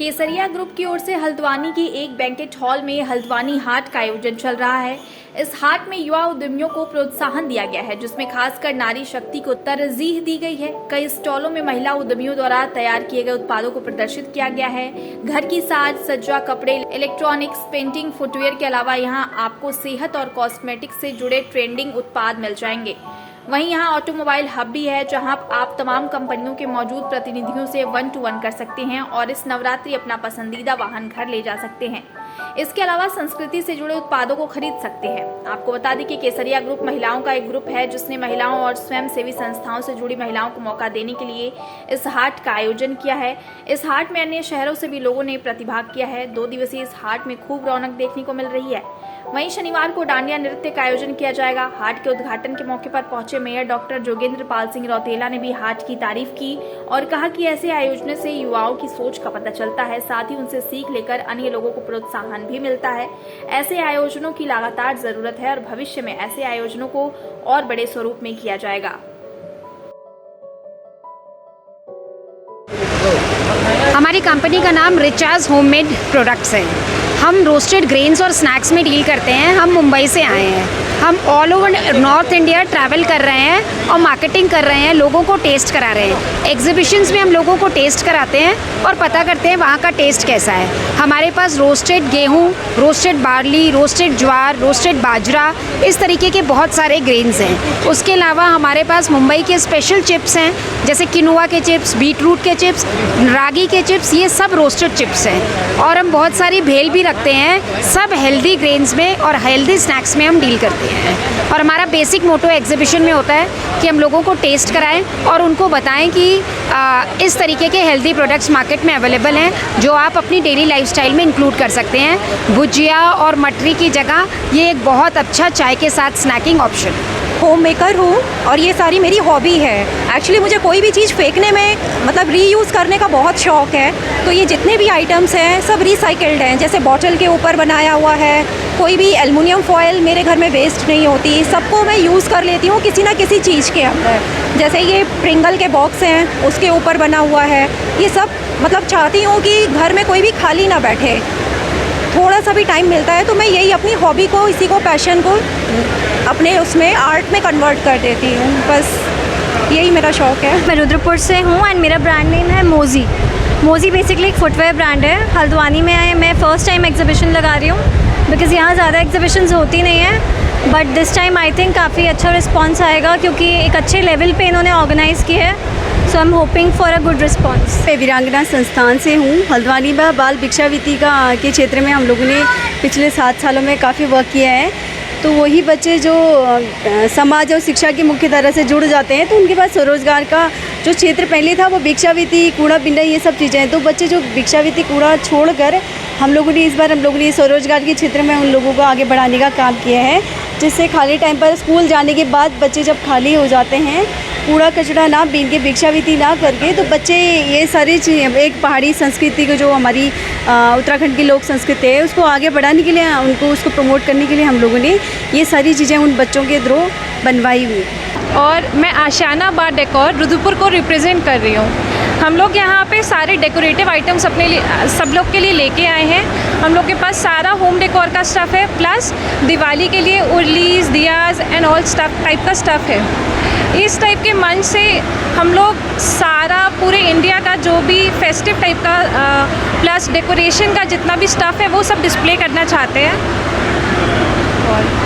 केसरिया group की ओर से हल्द्वानी के एक बैंकेट हॉल में हल्द्वानी हाट का आयोजन चल रहा है। इस हाट में युवा उद्यमियों को प्रोत्साहन दिया गया है, जिसमें खासकर नारी शक्ति को तरजीह दी गई है। कई स्टॉलों में महिला उद्यमियों द्वारा तैयार किए गए उत्पादों को प्रदर्शित किया गया है। घर की साज सज्जा, कपड़े, इलेक्ट्रॉनिक्स, पेंटिंग, फुटवेयर के अलावा यहाँ आपको सेहत और कॉस्मेटिक्स से जुड़े ट्रेंडिंग उत्पाद मिल जाएंगे। वहीं यहाँ ऑटोमोबाइल हब भी है, जहां आप तमाम कंपनियों के मौजूद प्रतिनिधियों से 1-to-1 कर सकते हैं और इस नवरात्रि अपना पसंदीदा वाहन घर ले जा सकते हैं। इसके अलावा संस्कृति से जुड़े उत्पादों को खरीद सकते हैं। आपको बता दें कि केसरिया ग्रुप महिलाओं का एक ग्रुप है, जिसने महिलाओं और स्वयंसेवी संस्थाओं से जुड़ी महिलाओं को मौका देने के लिए इस हाट का आयोजन किया है। इस हाट में अन्य शहरों से भी लोगों ने प्रतिभाग किया है। 2 दिवसीय इस हाट में खूब रौनक देखने को मिल रही है। वहीं शनिवार को डांडिया नृत्य का आयोजन किया जाएगा। हाट के उद्घाटन के मौके पर पहुंचे मेयर डॉक्टर जोगेंद्र पाल सिंह रौतेला ने भी हाट की तारीफ की और कहा कि ऐसे आयोजनों से युवाओं की सोच का पता चलता है, साथ ही उनसे सीख लेकर अन्य लोगों को प्रोत्साहन भी मिलता है। ऐसे आयोजनों की लगातार जरूरत है और भविष्य में ऐसे आयोजनों को और बड़े स्वरूप में किया जाएगा। हमारी कंपनी का नाम रिचाज होममेड प्रोडक्ट्स है। हम रोस्टेड ग्रेन्स और स्नैक्स में डील करते हैं। हम मुंबई से आए हैं। हम all over north India travel कर रहे हैं और मार्केटिंग कर रहे हैं, लोगों को टेस्ट करा रहे हैं। एग्जीबिशंस में हम लोगों को टेस्ट कराते हैं और पता करते हैं वहाँ का टेस्ट कैसा है। हमारे पास रोस्टेड गेहूँ, रोस्टेड बार्ली, रोस्टेड ज्वार, रोस्टेड बाजरा, इस तरीके के बहुत सारे ग्रेन्स हैं। उसके अलावा हमारे पास मुंबई के स्पेशल चिप्स हैं, जैसे किनुआ के चिप्स, बीटरूट के चिप्स, रागी के चिप्स, ये सब रोस्टेड चिप्स हैं। और हम बहुत सारी भेल भी रखते हैं, सब हेल्दी ग्रेन्स में और हेल्दी स्नैक्स में हम डील करते हैं। और हमारा बेसिक मोटो एग्जीबिशन में होता है कि हम लोगों को टेस्ट कराएं और उनको बताएं कि इस तरीके के हेल्दी प्रोडक्ट्स मार्केट में अवेलेबल हैं, जो आप अपनी डेली लाइफस्टाइल में इंक्लूड कर सकते हैं। भुजिया और मटरी की जगह ये एक बहुत अच्छा चाय के साथ स्नैकिंग ऑप्शन। होम मेकर हूँ और ये सारी मेरी हॉबी है। एक्चुअली मुझे कोई भी चीज़ फेंकने में मतलब रीयूज़ करने का बहुत शौक़ है। तो ये जितने भी आइटम्स हैं सब रिसाइकल्ड हैं। जैसे बॉटल के ऊपर बनाया हुआ है, कोई भी एल्युमिनियम फॉयल मेरे घर में वेस्ट नहीं होती, सबको मैं यूज़ कर लेती हूँ किसी ना किसी चीज़ के अंदर। जैसे ये प्रिंगल के बॉक्स हैं, उसके ऊपर बना हुआ है। ये सब मतलब चाहती हूँ कि घर में कोई भी खाली ना बैठे। थोड़ा सा भी टाइम मिलता है तो मैं यही अपनी हॉबी को, इसी को, पैशन को अपने उसमें आर्ट में कन्वर्ट कर देती हूँ। बस यही मेरा शौक़ है। मैं रुद्रपुर से हूँ एंड मेरा ब्रांड नेम है मोजी। मोजी बेसिकली एक फुटवेयर ब्रांड है। हल्द्वानी में आए, मैं फ़र्स्ट टाइम एग्जीबिशन लगा रही हूँ बिकॉज़ यहाँ ज़्यादा एग्जीबिशंस होती नहीं है। But this time I think काफ़ी अच्छा रिस्पॉन्स आएगा, क्योंकि एक अच्छे लेवल पे इन्होंने ऑर्गेनाइज़ की है। So I am hoping for a good response. मैं वीरांगना संस्थान से हूँ। हल्द्वानी में बाल भिक्षावृत्ति के क्षेत्र में हम लोगों ने पिछले 7 सालों में काफ़ी वर्क किया है। तो वही बच्चे जो समाज और शिक्षा की मुख्य धारा से जुड़ जाते हैं, तो उनके पास स्वरोजगार का जो क्षेत्र पहले था वो भिक्षावृत्ति, कूड़ा पिंडा, ये सब चीज़ें हैं। तो बच्चे जो भिक्षावृत्ति, कूड़ा छोड़कर हम लोगों ने स्वरोजगार के क्षेत्र में उन लोगों को आगे बढ़ाने का काम किया है, जिससे खाली टाइम पर स्कूल जाने के बाद बच्चे जब खाली हो जाते हैं, कूड़ा कचरा ना बीन के, भिक्षावृत्ति ना करके, तो बच्चे ये सारी चीज़ें, एक पहाड़ी संस्कृति को, जो हमारी उत्तराखंड की लोक संस्कृति है, उसको आगे बढ़ाने के लिए, उनको उसको प्रमोट करने के लिए हम लोगों ने ये सारी चीज़ें उन बच्चों के थ्रू बनवाई हुई। और मैं आशियाना बार डेकोर रुद्रपुर को रिप्रेजेंट कर रही हूँ। हम लोग यहाँ पे सारे डेकोरेटिव आइटम्स अपने लिए, सब लोग के लिए लेके आए हैं। हम लोग के पास सारा होम डेकोर का स्टफ़ है, प्लस दिवाली के लिए उर्लीज, Diya's and all stuff type का स्टफ़ है। इस टाइप के मन से हम लोग सारा पूरे इंडिया का जो भी फेस्टिव टाइप का प्लस डेकोरेशन का जितना भी स्टफ़ है वो सब डिस्प्ले करना चाहते हैं। और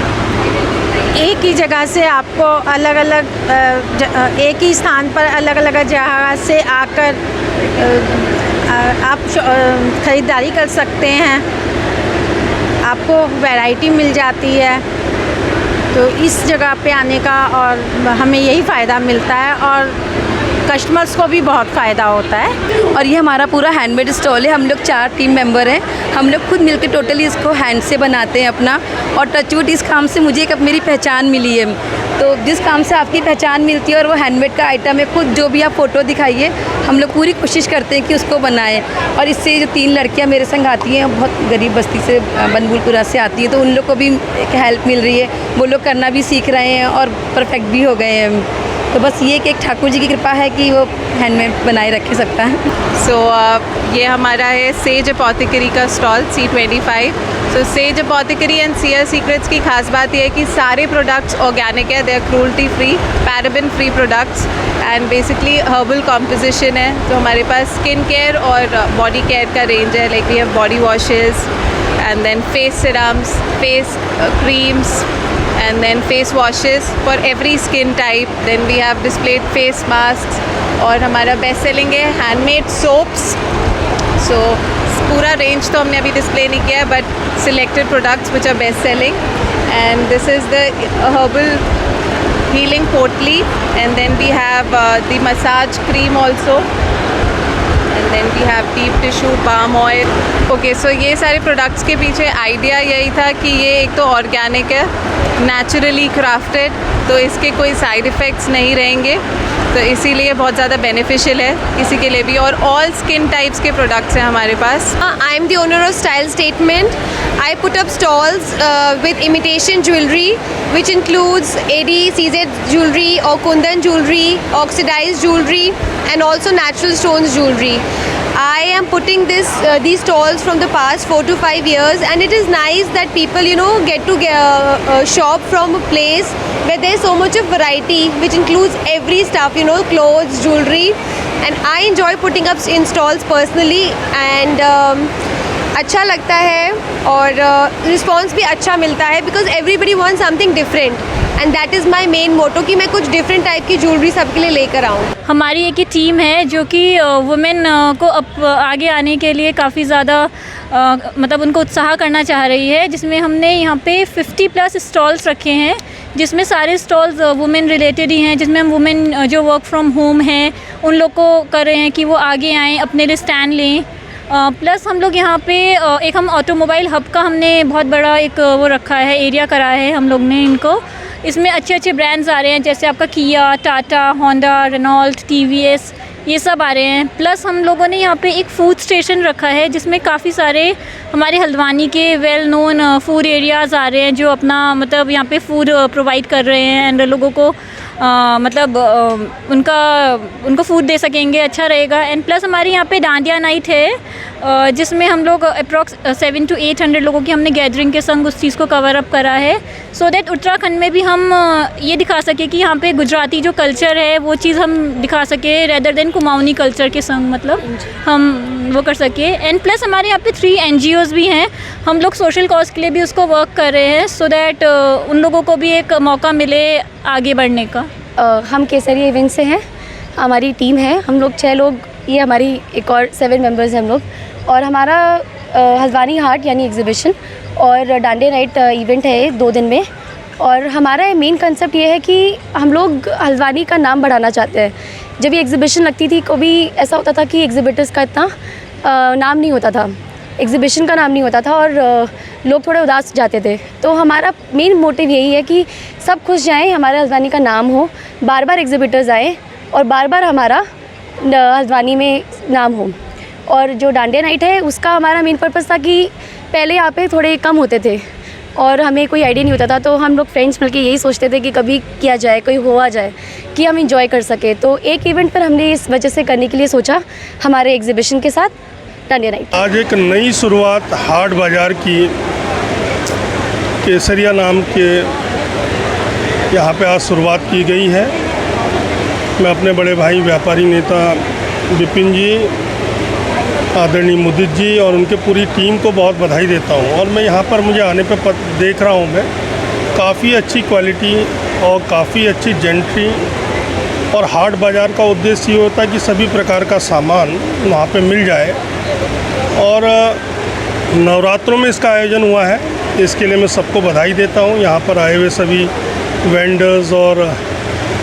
एक ही जगह से आपको अलग अलग एक ही स्थान पर अलग अलग जगह से आकर आप ख़रीदारी कर सकते हैं। आपको वैरायटी मिल जाती है, तो इस जगह पे आने का और हमें यही फ़ायदा मिलता है और कस्टमर्स को भी बहुत फ़ायदा होता है। और ये हमारा पूरा हैंडमेड स्टॉल है। हम लोग 4 टीम मेंबर हैं। हम लोग खुद मिलकर टोटली इसको हैंड से बनाते हैं अपना। और टचवुड, इस काम से मुझे एक मेरी पहचान मिली है। तो जिस काम से आपकी पहचान मिलती है और वो हैंडमेड का आइटम है, खुद जो भी आप फ़ोटो दिखाइए, हम लोग पूरी कोशिश करते हैं कि उसको बनाएं। और इससे जो 3 लड़कियां मेरे संग आती हैं, बहुत गरीब बस्ती से, बनबुलपुरा से आती हैं, तो उन लोग को भी एक हेल्प मिल रही है। वो लोग करना भी सीख रहे हैं और परफेक्ट भी हो गए हैं। तो बस ये कि एक ठाकुर जी की कृपा है कि वो हैंडमेड बनाए रखे सकता है। ये हमारा है सेज अपोथेकरी का stall C25। So Sage Apothecary and Seer Secrets की खास बात यह है कि सारे प्रोडक्ट्स ऑर्गेनिक है, they are cruelty free, paraben free products and basically herbal composition है। तो हमारे पास स्किन केयर और बॉडी केयर का रेंज है, like we have body washes and then face serums, face creams, and then face washes for every skin type. Then we have displayed face masks और हमारा best selling है handmade soaps. So पूरा range तो हमने अभी display नहीं किया है, but selected products which are best selling. And this is the herbal healing potli, and then we have the massage cream also, and then we have deep tissue palm oil. Okay, so ये सारे products के पीछे idea यही था कि ये एक तो ऑर्गेनिक है, नेचुरली क्राफ्टेड, तो इसके कोई साइड इफ़ेक्ट्स नहीं रहेंगे, तो इसीलिए बहुत ज़्यादा बेनिफिशियल है किसी के लिए भी। और ऑल स्किन टाइप्स के प्रोडक्ट्स हैं हमारे पास। I am the owner of Style Statement. I put up stalls with imitation jewelry, which includes AD, CZ jewelry, or Kundan jewelry, oxidized jewelry, and also natural stones jewelry. I am putting these stalls from the past 4 to 5 years, and it is nice that people, get to shop from a place where there is so much of variety, which includes every stuff, clothes, jewelry, and I enjoy putting up in stalls personally, and अच्छा लगता है और response भी अच्छा मिलता है, because everybody wants something different, and that is my main motto कि मैं कुछ डिफरेंट टाइप की ज्वेलरी सबके लिए लेकर आऊँ। हमारी एक ही टीम है जो कि वुमेन को आगे आने के लिए काफ़ी ज़्यादा मतलब उनको उत्साह करना चाह रही है, जिसमें हमने यहाँ पे 50+ स्टॉल्स रखे हैं, जिसमें सारे स्टॉल्स वुमेन रिलेटेड ही हैं, जिसमें हम वुमेन जो वर्क फ्रॉम होम हैं उन लोग को कर रहे हैं कि वो आगे आएँ, अपने लिए स्टैंड लें। प्लस हम लोग यहाँ पे एक हम ऑटोमोबाइल हब का हमने बहुत बड़ा एक वो रखा है, एरिया करा है हम लोग ने इनको। इसमें अच्छे अच्छे ब्रांड्स आ रहे हैं, जैसे आपका किया, टाटा, होंडा, रेनॉल्ट, TVS, ये सब आ रहे हैं। प्लस हम लोगों ने यहाँ पे एक फूड स्टेशन रखा है, जिसमें काफ़ी सारे हमारे हल्द्वानी के वेल नोन फूड एरियाज़ आ रहे हैं, जो अपना मतलब यहाँ पे फूड प्रोवाइड कर रहे हैं एंड लोगों को उनको फूड दे सकेंगे, अच्छा रहेगा। एंड प्लस हमारे यहाँ पे डांडिया नाइट है, जिसमें हम लोग अप्रॉक्स 700 to 800 लोगों की हमने गैदरिंग के संग उस चीज़ को कवर अप करा है, सो दैट उत्तराखंड में भी हम ये दिखा सके कि यहाँ पे गुजराती जो कल्चर है वो चीज़ हम दिखा सके, रेदर देन कुमाऊनी कल्चर के संग मतलब हम वो कर सके। एंड प्लस हमारे यहाँ पे 3 NGOs भी हैं, हम लोग सोशल कॉज के लिए भी उसको वर्क कर रहे हैं, सो दैट उन लोगों को भी एक मौका मिले आगे बढ़ने का। हम केसरिया इवेंट से हैं, हमारी टीम है, हम लोग 6 लोग, ये हमारी एक और 7 मेंबर्स हैं हम लोग, और हमारा हल्द्वानी हाट यानी एग्जीबिशन और डांडिया नाइट इवेंट है 2 दिन में। और हमारा मेन कंसेप्ट ये है कि हम लोग हल्द्वानी का नाम बढ़ाना चाहते हैं। जब ये एग्जीबिशन लगती थी कभी ऐसा होता था कि एग्जीबिटर्स का इतना नाम नहीं होता था, एग्जीबिशन का नाम नहीं होता था और लोग थोड़े उदास जाते थे। तो हमारा मेन मोटिव यही है कि सब खुश जाएं, हमारे हल्द्वानी का नाम हो, बार बार एग्जीबिटर्स आए और बार बार हमारा हल्द्वानी में नाम हो। और जो डांडिया नाइट है उसका हमारा मेन पर्पज़ था कि पहले यहाँ पे थोड़े कम होते थे और हमें कोई आइडिया नहीं होता था, तो हम लोग फ्रेंड्स मिलके यही सोचते थे कि कभी किया जाए, कोई हो आ जाए कि हम इंजॉय कर सके। तो एक इवेंट पर हमने इस वजह से करने के लिए सोचा हमारे एग्जीबिशन के साथ डांडिया नाइट। आज एक नई शुरुआत हाट बाज़ार की केसरिया नाम के यहाँ पे आज शुरुआत की गई है। मैं अपने बड़े भाई व्यापारी नेता विपिन जी, आदरणीय मुदित जी और उनके पूरी टीम को बहुत बधाई देता हूँ। और मैं यहाँ पर मुझे आने पे देख रहा हूँ मैं काफ़ी अच्छी क्वालिटी और काफ़ी अच्छी जेंट्री, और हाट बाज़ार का उद्देश्य ये होता है कि सभी प्रकार का सामान वहाँ पे मिल जाए। और नवरात्रों में इसका आयोजन हुआ है, इसके लिए मैं सबको बधाई देता हूँ। यहाँ पर आए हुए सभी वेंडर्स, और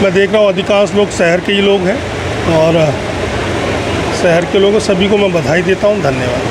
मैं देख रहा हूँ अधिकांश लोग शहर के ही लोग हैं, और शहर के लोगों सभी को मैं बधाई देता हूँ। धन्यवाद।